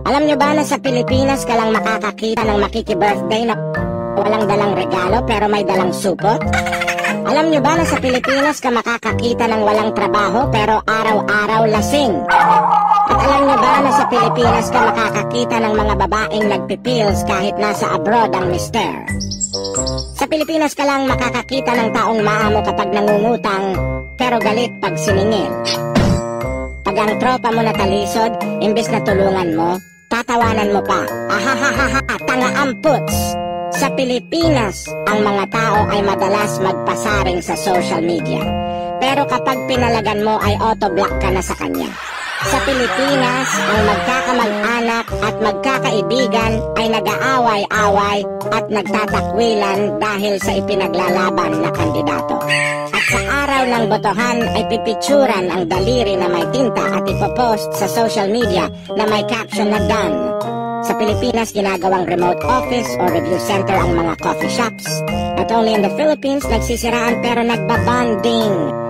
Alam nyo ba na sa Pilipinas ka lang makakakita ng makiki-birthday na walang dalang regalo pero may dalang supot? Alam nyo ba na sa Pilipinas ka makakakita ng walang trabaho pero araw-araw lasing? At alam nyo ba na sa Pilipinas ka makakakita ng mga babaeng nagpipills kahit nasa abroad ang mister? Sa Pilipinas ka lang makakakita ng taong maamo kapag nangungutang pero galit pag siningil. Pag ang tropa mo natalisod, imbes na tulungan mo, tatawanan mo pa. Ahahaha, tanga amputs! Sa Pilipinas, ang mga tao ay madalas magpasaring sa social media. Pero kapag pinalagan mo ay auto-block ka na sa kanya. Sa Pilipinas, ang magkakamag-anak at magkakaibigan ay nag-aaway-away at nagtatakwilan dahil sa ipinaglalaban na kandidato. At sa araw ng botohan ay pipicturan ang daliri na may tinta at ipopost sa social media na may caption na done. Sa Pilipinas, ginagawang remote office or review center ang mga coffee shops. Not only in the Philippines, nagsisiraan pero nagbabanding.